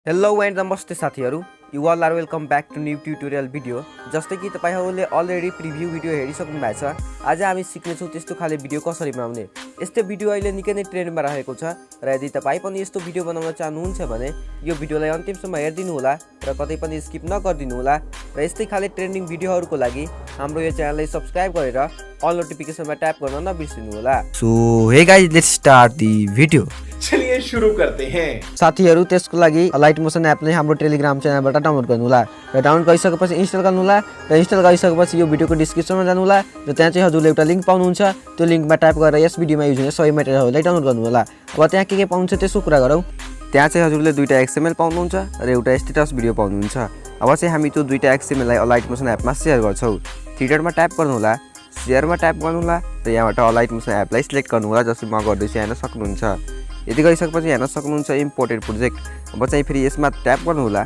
Hello and नमस्ते साथीहरु, you all are welcome back to new tutorial video. जस्तै कि तपाईहरुले अलरेडी प्रिभ्यू भिडियो हेरिसक्नु भएको छ। आज हामी सिक्ने छौं त्यस्तो खाले भिडियो कसरी बनाउने। यस्तो भिडियो अहिले निकै नै ट्रेन्डमा रहेको छ र यदि तपाई पनि यस्तो भिडियो बनाउन चाहनुहुन्छ भने यो भिडियोलाई अन्तिमसम्म हेर्दिनु होला र कतै पनि स्किप नगर्दिनु होला र यस्तै खाले ट्रेन्डिङ भिडियोहरुको लागि हाम्रो यो च्यानललाई सब्स्क्राइब गरेर अल नोटिफिकेसनमा ट्याप गर्न नबिर्सिनु होला। So hey guys, let's start the video. चलिए शुरू करते हैं। साथीहरु, त्यसको लागि अलाइट मोसन एप नै हाम्रो टेलिग्राम च्यानलबाट डाउनलोड गर्नु होला र डाउनलोड गरिसकेपछि इन्स्टल गर्नु होला र इन्स्टल गरिसकेपछि यो भिडियोको डिस्क्रिप्सनमा जानु होला र त्यहाँ चाहिँ हजुरले एउटा लिंक पाउनुहुन्छ। त्यो लिंकमा ट्याप गरेर यस भिडियोमा युज हुने सबै मेटेरियलहरुलाई डाउनलोड गर्नु होला। अब त्यहाँ के पाउनुहुन्छ त्यसको कुरा गरौँ। त्यहाँ चाहिँ हजुरले दुईटा XML पाउनुहुन्छ र एउटा स्टेटस भिडियो पाउनुहुन्छ। अब चाहिँ हामी त्यो दुईटा XML लाई अलाइट मोसन एपमा शेयर गर्छौं। थ्रीडरमा ट्याप गर्नु होला, शेयरमा ट्याप गर्नु होला र यहाँबाट अलाइट मोसन एपलाई सिलेक्ट गर्नु होला, जसरी म गर्दैछु हेर्न सक्नुहुन्छ। यदि गरिसकेपछि हेर्न सक्नुहुन्छ इम्पोर्टेड प्रोजेक्ट। अब चाहिँ फेरि यसमा ट्याप गर्नु होला,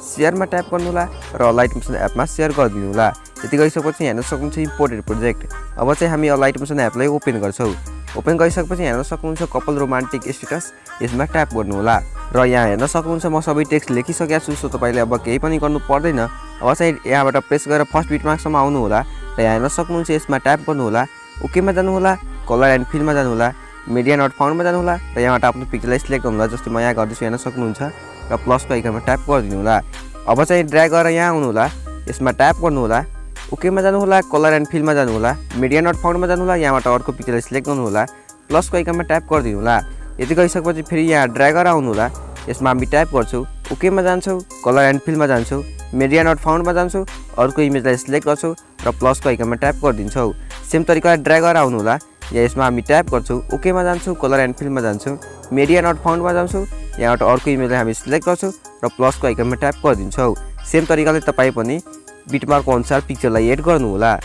शेयरमा ट्याप गर्नु होला र अलाइट मोसन एपमा शेयर गरिदिनु होला। यदि गरिसकेपछि हेर्न सक्नुहुन्छ इम्पोर्टेड प्रोजेक्ट। अब चाहिँ हामी अलाइट मोसन एपलाई ओपन गर्छौं। ओपन गरिसकेपछि हेर्न सक्नुहुन्छ कपल रोमान्टिक स्टेटस, यसमा ट्याप गर्नु होला र यहाँ हेर्न सक्नुहुन्छ म सबै टेक्स्ट लेखिसकेको छु। सो तपाईले अब केही पनि गर्नु पर्दैन। अब चाहिँ यहाँबाट प्रेस गरेर फर्स्ट बिटमार्कसम्म आउनु होला र यहाँ हेर्न सक्नुहुन्छ यसमा ट्याप गर्नु होला, ओकेमा जानु होला, कलर एन्ड फिलमा जानु होला, मिडिया नट फाउन्डमा जानु होला र यहाँबाट आफ्नो पिक्चरलाई सिलेक्ट गर्नु होला, जस्तै म यहाँ गर्दैछु हेर्न सक्नुहुन्छ र प्लसको आइकनमा ट्याप गरिदिनु होला। अब चाहिँ ड्र्याग गरेर यहाँ आउनु होला, यसमा ट्याप गर्नु होला, ओकेमा जानु होला, कलर एन्ड फिलमा जानु होला, मिडिया नट फाउन्डमा जानु होला, यहाँबाट अर्को पिक्चरलाई सिलेक्ट गर्नु होला, प्लसको आइकनमा ट्याप गरिदिनु होला। यदि गरिसकेपछि फेरि यहाँ ड्र्याग गरेर आउनु होला, यसमा हामी ट्याप गर्छौं, ओकेमा जान्छौं, कलर एन्ड फिलमा जान्छौं, मिडिया नट फाउन्डमा जान्छौं, अर्को इमेजलाई सिलेक्ट गर्छौं र प्लसको आइकनमा ट्याप गरिदिन्छौं। सेम तरिकाले ड्र्याग गरेर आउनु होला, या यसमा हामी ट्याप गर्छौं, ओकेमा जान्छौं, कलर एन्ड फिलमा जान्छौं, मिडिया नट फाउन्डमा जान्छौं, यहाँबाट अर्को इमेजलाई हामी सिलेक्ट गर्छौं र प्लसको आइकनमा ट्याप गरिदिन्छौं। सेम तरिकाले तपाई पनि बिटमार्क अनुसार पिक्चरलाई एड गर्नु होला।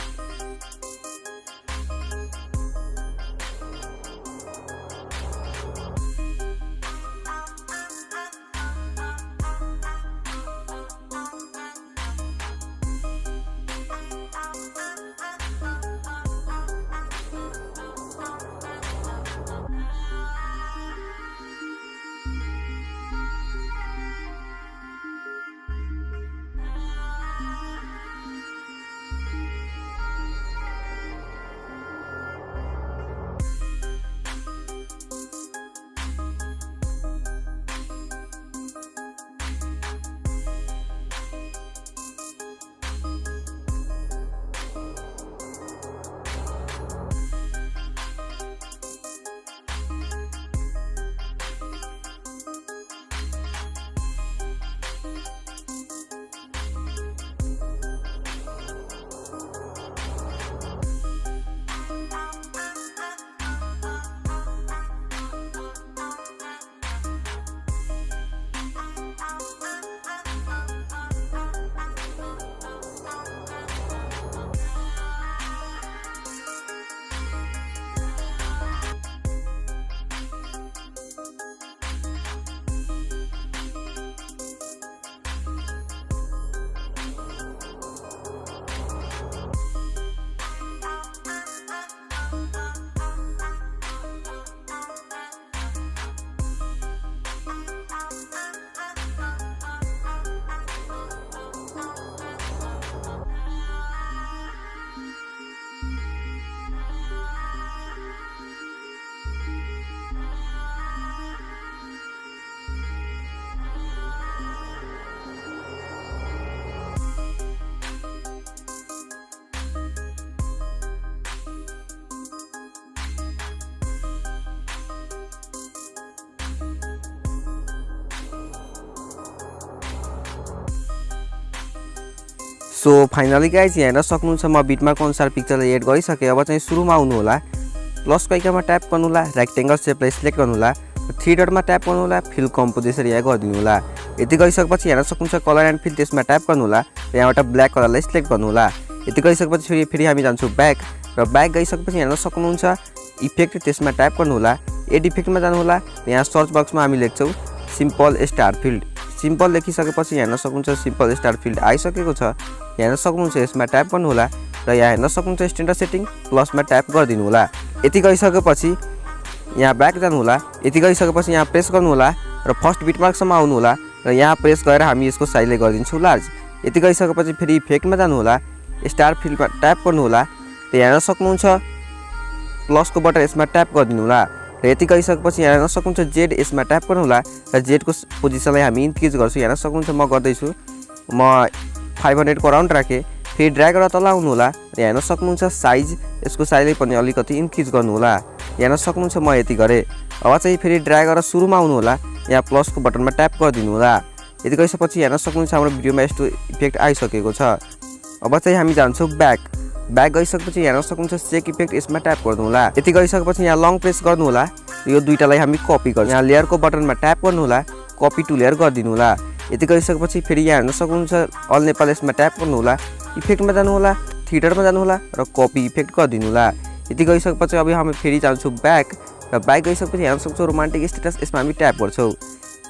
सो फाइनली गाइज, यहाँ हेर्न सक्नुहुन्छ म बिटमार्क अनुसार पिक्चरलाई एड गरिसकेँ। अब चाहिँ सुरुमा आउनु होला, प्लसको आइकनमा ट्याप गर्नु होला, रेक्टेंगल शेपलाई सिलेक्ट गर्नु होला, थ्री डटमा ट्याप गर्नु होला, फिल कम्पोजिसन यहाँ गरिदिनु होला। यति गरिसकेपछि हेर्न सक्नुहुन्छ कलर एन्ड फिल, त्यसमा ट्याप गर्नु होला र यहाँबाट ब्ल्याक कलरलाई सिलेक्ट गर्नु होला। यति गरिसकेपछि फेरि हामी जान्छौँ ब्याक र ब्याक गइसकेपछि हेर्न सक्नुहुन्छ इफेक्ट, त्यसमा ट्याप गर्नु होला, एड इफेक्टमा जानु होला। यहाँ सर्च बक्समा हामी लेख्छौँ सिम्पल स्टार फिल्ड। सिम्पल लेखिसकेपछि हेर्न सक्नुहुन्छ सिम्पल स्टार फिल्ड आइसकेको छ। हेर्न सक्नुहुन्छ यसमा ट्याप गर्नु होला र यहाँ हेर्न सक्नुहुन्छ स्ट्यान्डर्ड सेटिङ प्लसमा ट्याप गरिदिनु होला। यति गरिसकेपछि यहाँ ब्याक जानु होला। यति गरिसकेपछि यहाँ प्रेस गर्नु होला र फर्स्ट बिटमार्कसम्म आउनु होला र यहाँ प्रेस गरेर हामी यसको साइजलाई गरिदिन्छौँ लार्ज। यति गरिसकेपछि फेरि इफेक्टमा जानु होला, स्टार फिलमा ट्याप गर्नु होला र यहाँ हेर्न सक्नुहुन्छ प्लसको बटन यसमा ट्याप गरिदिनु होला र यति गरिसकेपछि यहाँ हेर्न सक्नुहुन्छ जेड यसमा ट्याप गर्नु होला र जेडको पोजिसनलाई हामी इन्क्रिज गर्छौँ। हेर्न सक्नुहुन्छ म गर्दैछु, म 500 को अराउन्ड राखेँ। फेरि ड्र्याग गरेर तल आउनु होला र हेर्न सक्नुहुन्छ साइज यसको साइजलाई पनि अलिकति इन्क्रिज गर्नु होला। हेर्न सक्नुहुन्छ म यति गरेँ। अब चाहिँ फेरि ड्र्याग गरेर सुरुमा आउनु होला, यहाँ प्लसको बटनमा ट्याप गरिदिनु होला। यति गरिसकेपछि हेर्न सक्नुहुन्छ हाम्रो भिडियोमा यस्तो इफेक्ट आइसकेको छ। अब चाहिँ हामी जान्छौँ ब्याक गइसकेपछि हेर्न सक्नुहुन्छ सेक इफेक्ट यसमा ट्याप गर्नु होला। यति गरिसकेपछि यहाँ लङ प्रेस गर्नु होला, यो दुईटालाई हामी कपी गर्छौँ। यहाँ लेयरको बटनमा ट्याप गर्नु होला, कपी टु लेयर गरिदिनु होला। यति गरिसकेपछि फेरि यहाँ हेर्न सक्नुहुन्छ अल नेपाल यसमा ट्याप गर्नु होला, इफेक्टमा जानु होला, थिएटरमा जानु होला र कपी इफेक्ट गरिदिनु होला। यति गरिसकेपछि अब हामी फेरि जान्छौँ ब्याक र ब्याक गइसकेपछि हेर्न सक्छौँ रोमान्टिक स्टेटस यसमा हामी ट्याप गर्छौँ।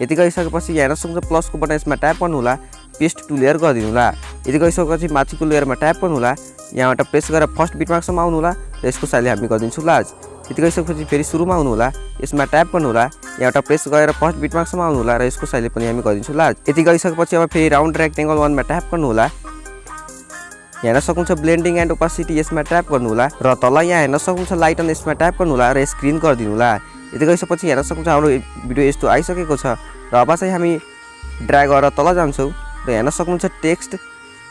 यति गरिसकेपछि यहाँ हेर्न सक्नुहुन्छ प्लसको बटन यसमा ट्याप गर्नु होला, पेस्ट टु लेयर गरिदिनु होला। यति गरिसकेपछि माथिको लेयरमा ट्याप गर्नु होला, यहाँबाट प्रेस गरेर फर्स्ट बिटमार्कसम्म आउनु होला र यसको साइजलाई हामी गरिदिन्छौँ लार्ज। यति गरिसकेपछि फेरि सुरुमा आउनु होला, यसमा ट्याप गर्नु होला, यहाँबाट प्रेस गरेर फर्स्ट बिटमार्कसम्म आउनु होला र यसको साइजले पनि हामी गरिदिन्छौँ लार्ज। यति गरिसकेपछि अब फेरि राउन्ड रेक्टेङ्गल 1मा ट्याप गर्नु होला, यहाँ हेर्न सक्नुहुन्छ ब्लेन्डिङ एन्ड ओपासिटी यसमा ट्याप गर्नु होला र तल यहाँ हेर्न सक्नुहुन्छ लाइटन यसमा ट्याप गर्नु होला र स्क्रिन गरिदिनु होला। यति गरिसकेपछि हेर्न सक्नुहुन्छ हाम्रो भिडियो यस्तो आइसकेको छ र अब चाहिँ हामी ड्र्याग गरेर तल जान्छौँ र हेर्न सक्नुहुन्छ टेक्स्ट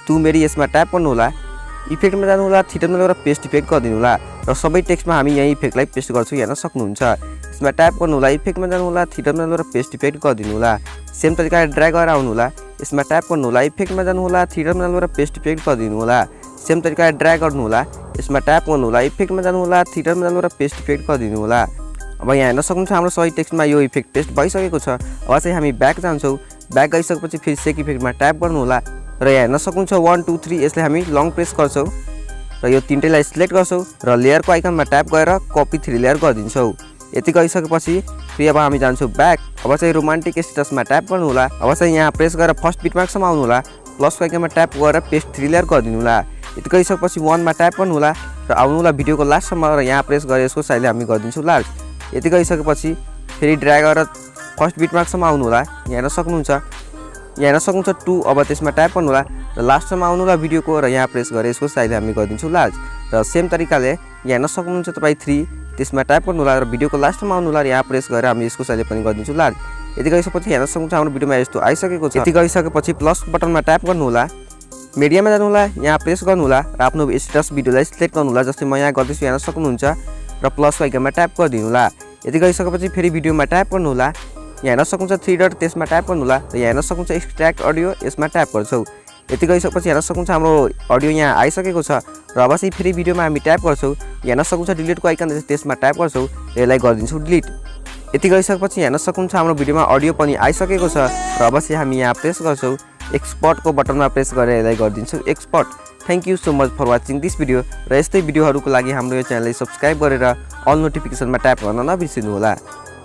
तु मेरी यसमा ट्याप गर्नु होला, इफेक्टमा जानु होला, थिएटरमा लगेर पेस्ट इफेक्ट गरिदिनु होला र सबै टेक्स्टमा हामी यहाँ इफेक्टलाई पेस्ट गर्छौँ। हेर्न सक्नुहुन्छ यसमा ट्याप गर्नु होला, इफेक्टमा जानु होला, थिएटरमा लगेर पेस्ट इफेक्ट गरिदिनु होला। सेम तरिकाले ड्र्याग गरेर आउनु होला, यसमा ट्याप गर्नु होला, इफेक्टमा जानु होला, थिएटरमा लगेर पेस्ट इफेक्ट गरिदिनु होला। सेम तरिकाले ड्र्याग गर्नु होला, यसमा ट्याप गर्नु होला, इफेक्टमा जानु होला, थिएटरमा लगेर पेस्ट इफेक्ट गरिदिनु होला। अब यहाँ हेर्न सक्नुहुन्छ हाम्रो सही टेक्स्टमा यो इफेक्ट पेस्ट भइसकेको छ। अब चाहिँ हामी ब्याक जान्छौँ, ब्याक गइसकेपछि फेरि सेक इफेक्टमा ट्याप गर्नु होला र यहाँ हेर्न सक्नुहुन्छ 1 2 3 यसलाई हामी लङ प्रेस गर्छौँ र यो तिनटैलाई सिलेक्ट गर्छौँ र लेयरको आइकनमा ट्याप गरेर कपी 3 लेयर गरिदिन्छौँ। यति गरिसकेपछि फेरि अब हामी जान्छौँ ब्याक। अब चाहिँ रोमान्टिक स्टेटसमा ट्याप गर्नु होला, अब चाहिँ यहाँ प्रेस गरेर फर्स्ट बिटमार्कसम्म आउनु होला, प्लसको आइकनमा ट्याप गरेर पेस्ट 3 लेयर गरिदिनु होला। यति गरिसकेपछि 1मा ट्याप गर्नु होला र आउनु होला भिडियोको लास्टसम्म र यहाँ प्रेस गरेर यसको साइजले हामी गरिदिन्छौँ लार्ज। यति गरिसकेपछि फेरि ड्र्याग गरेर फर्स्ट बिटमार्कसम्म आउनु होला, यहाँ हेर्न सक्नुहुन्छ 2 अब त्यसमा ट्याप गर्नु होला र लास्टसम्म आउनु होला भिडियोको र यहाँ प्रेस गरेर यसको साइजले हामी गरिदिन्छौँ लार्ज। र सेम तरिकाले यहाँ हेर्न सक्नुहुन्छ तपाईँ 3 त्यसमा ट्याप गर्नु होला र भिडियोको लास्टमा आउनु होला र यहाँ प्रेस गरेर हामी यसको साइजले पनि गरिदिन्छौँ लार्ज। यति गरिसकेपछि हेर्न सक्नुहुन्छ हाम्रो भिडियोमा यस्तो आइसकेको छ। यति गरिसकेपछि प्लस बटनमा ट्याप गर्नु होला, मिडियामा जानु होला, यहाँ प्रेस गर्नु होला र आफ्नो स्टेटस भिडियोलाई सिलेक्ट गर्नु होला, जस्तै म यहाँ गर्दैछु हेर्न सक्नुहुन्छ र प्लसको आइकनमा ट्याप गरिदिनु होला। यति गरिसकेपछि फेरि भिडियोमा ट्याप गर्नु होला, यहाँ हेर्न सक्नुहुन्छ 3 डट त्यसमा ट्याप गर्नु होला र यहाँ हेर्न सक्नुहुन्छ एक्सट्र्याक्ट अडियो यसमा ट्याप गर्छौँ। यति गरिसकेपछि हेर्न सक्नुहुन्छ हाम्रो अडियो यहाँ आइसकेको छ र अब चाहिँ फेरि भिडियोमा हामी ट्याप गर्छौँ, यहाँ हेर्न सक्नुहुन्छ डिलिटको आइकन त्यसमा ट्याप गर्छौँ र यसलाई गरिदिन्छौँ डिलिट। यति गरिसकेपछि हेर्न सक्नुहुन्छ हाम्रो भिडियोमा अडियो पनि आइसकेको छ र अब चाहिँ हामी यहाँ प्रेस गर्छौँ, एक्सपोर्टको बटनमा प्रेस गरेर यसलाई गरिदिन्छौँ export. Thank you so much for watching this video र यस्तै भिडियोहरूको लागि हाम्रो यो च्यानललाई सब्सक्राइब गरेर अल नोटिफिकेसनमा ट्याप गर्न नबिर्सिनु होला।